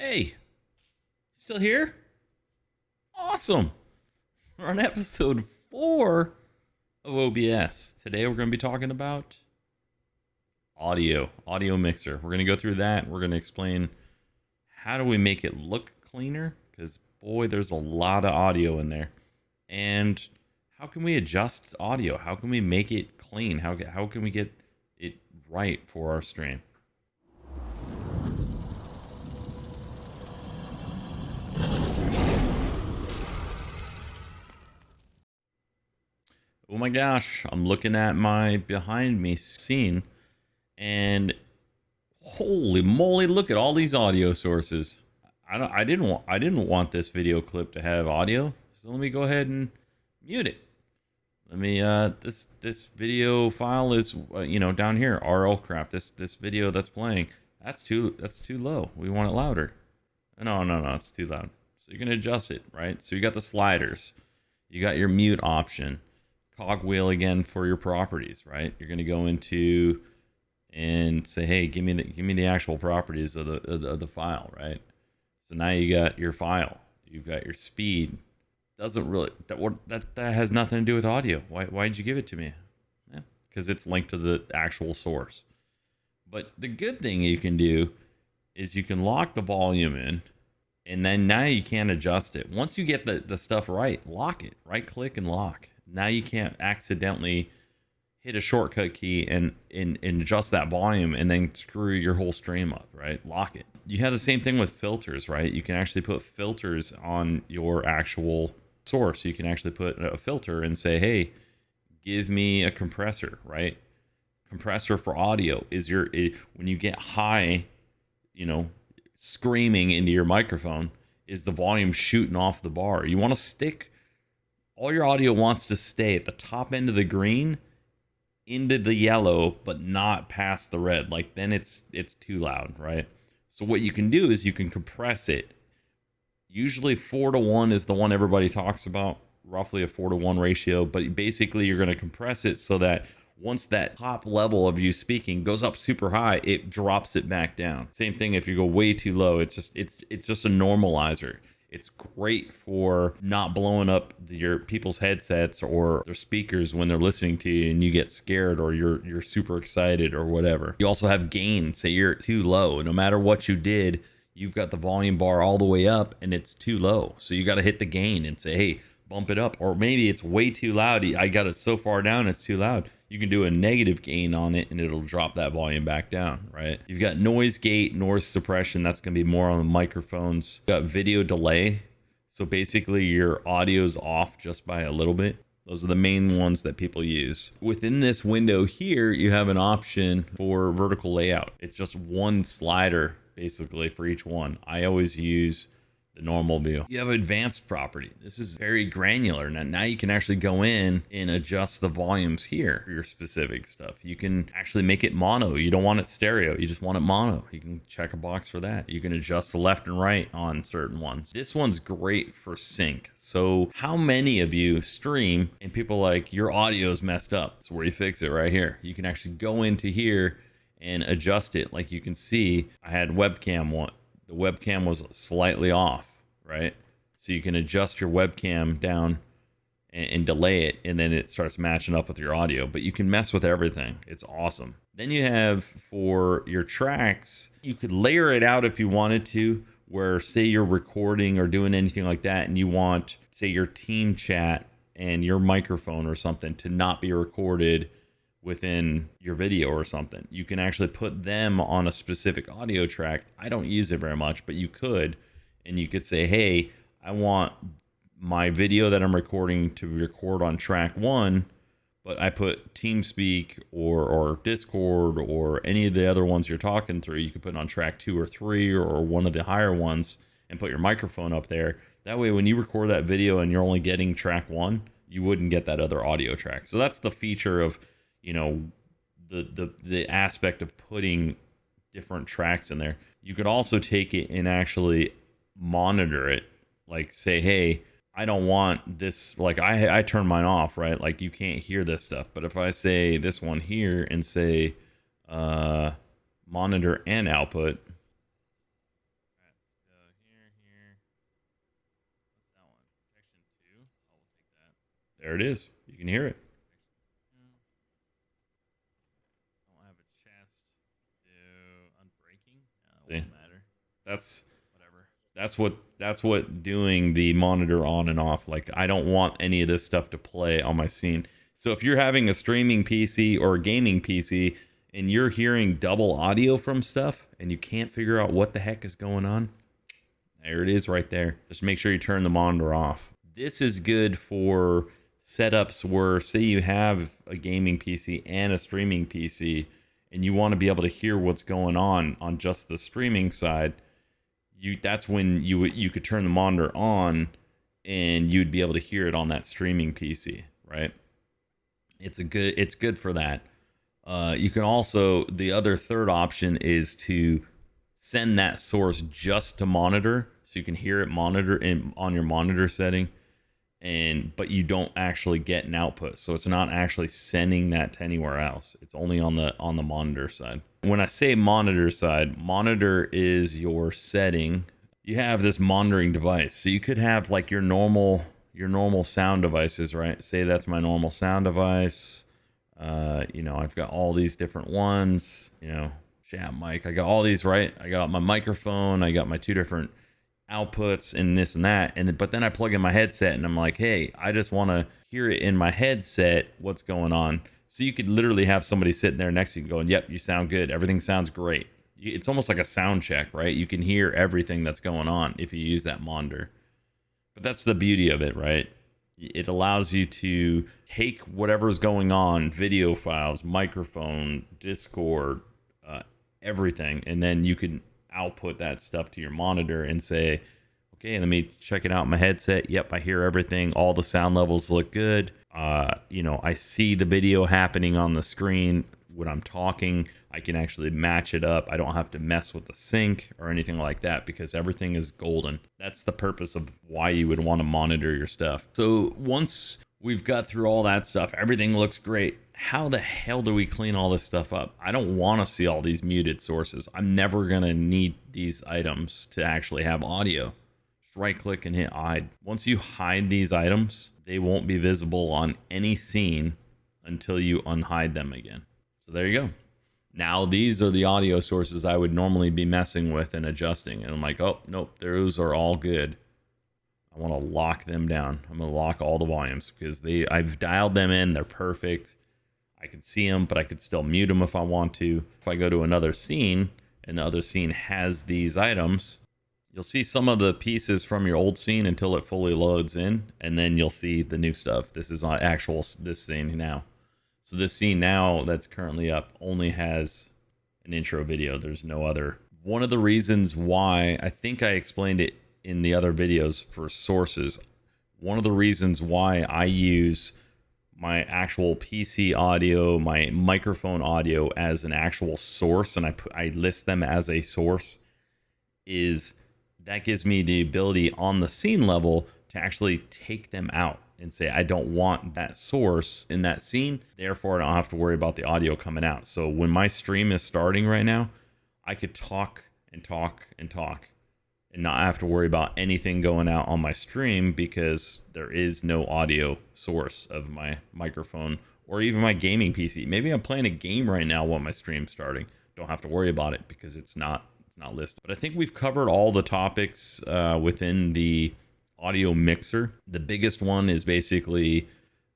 Hey, still here? Awesome. We're on episode 4 of OBS. Today we're going to be talking about audio mixer. We're going to go through that. We're going to explain how do we make it look cleaner, because boy, there's a lot of audio in there. And how can we adjust audio? How can we make it clean? How can we get it right for our stream? Oh my gosh, I'm looking at my behind me scene and holy moly, look at all these audio sources. I didn't want this video clip to have audio. So let me go ahead and mute it. Let me this video file is down here, RL crap. This video that's playing, that's too low. We want it louder. No, it's too loud. So you can adjust it, right? So you got the sliders. You got your mute option. Cogwheel again for your properties, right? You're going to go into and say, hey, give me the actual properties of the file, right? So now you got your file, you've got your speed. Doesn't really that has nothing to do with audio. Why'd you give it to me? Yeah, because it's linked to the actual source. But the good thing you can do is you can lock the volume in, and then now you can't adjust it. Once you get the stuff right, lock it. Right click and lock. Now you can't accidentally hit a shortcut key and adjust that volume and then screw your whole stream up, right? Lock it. You have the same thing with filters, right? You can actually put filters on your actual source. You can actually put a filter and say, hey, give me a compressor, right? Compressor for audio is when you get high, screaming into your microphone, is the volume shooting off the bar. You want to stick. All your audio wants to stay at the top end of the green into the yellow, but not past the red. Like then it's too loud, right? So what you can do is you can compress it. Usually 4:1 is the one everybody talks about, roughly a 4:1 ratio, but basically you're going to compress it so that once that top level of you speaking goes up super high, it drops it back down. Same thing if you go way too low, it's just a normalizer. It's great for not blowing up your people's headsets or their speakers when they're listening to you and you get scared or you're super excited or whatever. You also have gain. Say you're too low. No matter what you did, you've got the volume bar all the way up and it's too low. So you got to hit the gain and say, hey, bump it up. Or maybe it's way too loud. I got it so far down, it's too loud. You can do a negative gain on it and it'll drop that volume back down, right? You've got noise gate, noise suppression. That's going to be more on the microphones. You've got video delay. So basically your audio's off just by a little bit. Those are the main ones that people use. Within this window here, you have an option for vertical layout. It's just one slider basically for each one. I always use the normal view. You have advanced property. This is very granular. Now you can actually go in and adjust the volumes here for your specific stuff. You can actually make it mono. You don't want it stereo. You just want it mono. You can check a box for that. You can adjust the left and right on certain ones. This one's great for sync. So how many of you stream and people like your audio is messed up? That's where you fix it right here. You can actually go into here and adjust it. Like you can see, I had webcam one. The webcam was slightly off, right? So you can adjust your webcam down and delay it, and then it starts matching up with your audio. But you can mess with everything. It's awesome. Then you have for your tracks, you could layer it out if you wanted to, where say you're recording or doing anything like that, and you want, say, your team chat and your microphone or something to not be recorded within your video or something. You can actually put them on a specific audio track. I don't use it very much, but you could, and you could say, hey, I want my video that I'm recording to record on track 1, but I put TeamSpeak or Discord or any of the other ones you're talking through. You could put it on track 2 or 3 or one of the higher ones and put your microphone up there. That way, when you record that video and you're only getting track 1, you wouldn't get that other audio track. So that's the feature of the aspect of putting different tracks in there. You could also take it and actually monitor it, like say, hey, I don't want this, like I turn mine off, right? Like you can't hear this stuff. But if I say this one here and say monitor and output, There it is. You can hear it. I don't have a chance to unbreaking. See? Won't matter. That's Whatever. that's what doing the monitor on and off. Like, I don't want any of this stuff to play on my scene. So if you're having a streaming PC or a gaming PC and you're hearing double audio from stuff and you can't figure out what the heck is going on, there it is right there. Just make sure you turn the monitor off. This is good for setups where, say you have a gaming PC and a streaming PC and you want to be able to hear what's going on just the streaming side. That's when you could turn the monitor on and you'd be able to hear it on that streaming PC, right? It's good for that. You can also, the other third option is to send that source just to monitor, so you can hear it on your monitor setting, but you don't actually get an output, so it's not actually sending that to anywhere else. It's only on the monitor side. When I say monitor side, monitor is your setting. You have this monitoring device, so you could have like your normal sound devices, right? Say that's my normal sound device. I've got all these different ones, chat mic. I got all these, right? I got my microphone. I got my two different outputs and this and that. But then I plug in my headset and I'm like, hey, I just want to hear it in my headset. What's going on? So you could literally have somebody sitting there next to you going, yep, you sound good. Everything sounds great. It's almost like a sound check, right? You can hear everything that's going on if you use that monitor. But that's the beauty of it, right? It allows you to take whatever's going on, video files, microphone, Discord, everything, and then you can output that stuff to your monitor and say, okay, let me check it out in my headset. Yep, I hear everything. All the sound levels look good. I see the video happening on the screen when I'm talking. I can actually match it up. I don't have to mess with the sync or anything like that because everything is golden. That's the purpose of why you would want to monitor your stuff. So once we've got through all that stuff, everything looks great. How the hell do we clean all this stuff up? I don't want to see all these muted sources. I'm never going to need these items to actually have audio. Just right click and hit hide. Once you hide these items, they won't be visible on any scene until you unhide them again. So there you go. Now these are the audio sources I would normally be messing with and adjusting. And I'm like, oh, nope, those are all good. I want to lock them down. I'm going to lock all the volumes because I've dialed them in. They're perfect. I can see them, but I could still mute them if I want to. If I go to another scene and the other scene has these items, you'll see some of the pieces from your old scene until it fully loads in. And then you'll see the new stuff. This is this scene now. So this scene now that's currently up only has an intro video. There's no other. One of the reasons why, I think I explained it in the other videos for sources, one of the reasons why I use my actual PC audio, my microphone audio as an actual source, and I list them as a source, is that gives me the ability on the scene level to actually take them out and say, I don't want that source in that scene, therefore I don't have to worry about the audio coming out. So when my stream is starting right now, I could talk and talk and talk and not have to worry about anything going out on my stream because there is no audio source of my microphone or even my gaming PC. Maybe I'm playing a game right now while my stream's starting. Don't have to worry about it because it's not listed. But I think we've covered all the topics within the audio mixer. The biggest one is basically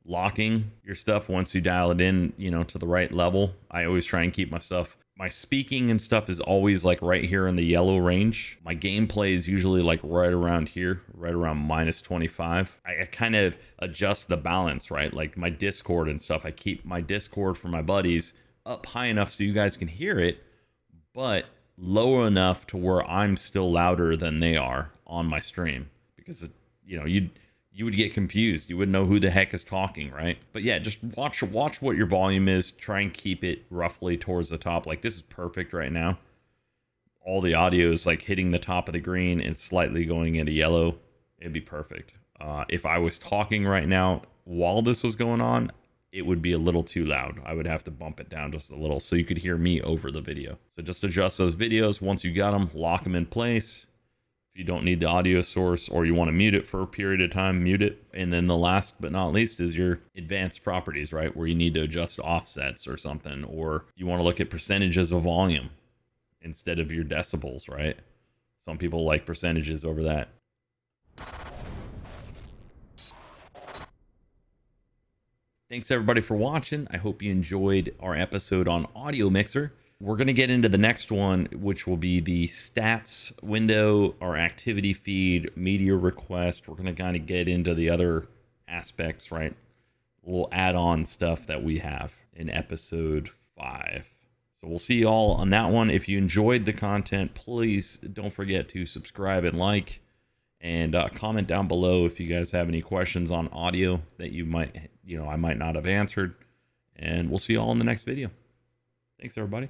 locking your stuff once you dial it in, to the right level. I always try and keep my speaking and stuff is always like right here in the yellow range. My gameplay is usually like right around here, right around -25. I kind of adjust the balance, right? Like my Discord and stuff, I keep my Discord for my buddies up high enough so you guys can hear it, but low enough to where I'm still louder than they are on my stream. Because you would get confused. You wouldn't know who the heck is talking, right? But yeah, just watch what your volume is. Try and keep it roughly towards the top. Like this is perfect right now. All the audio is like hitting the top of the green and slightly going into yellow. It'd be perfect. If I was talking right now while this was going on, it would be a little too loud. I would have to bump it down just a little so you could hear me over the video. So just adjust those videos. Once you got them, lock them in place. If you don't need the audio source or you want to mute it for a period of time, mute it. And then the last but not least is your advanced properties, right? Where you need to adjust offsets or something, or you want to look at percentages of volume instead of your decibels, right? Some people like percentages over that. Thanks everybody for watching. I hope you enjoyed our episode on Audio Mixer. We're going to get into the next one, which will be the stats window, our activity feed, media request. We're going to kind of get into the other aspects, right? A little add-on stuff that we have in episode 5. So we'll see you all on that one. If you enjoyed the content, please don't forget to subscribe and like, and comment down below if you guys have any questions on audio that you might, I might not have answered. And we'll see you all in the next video. Thanks, everybody.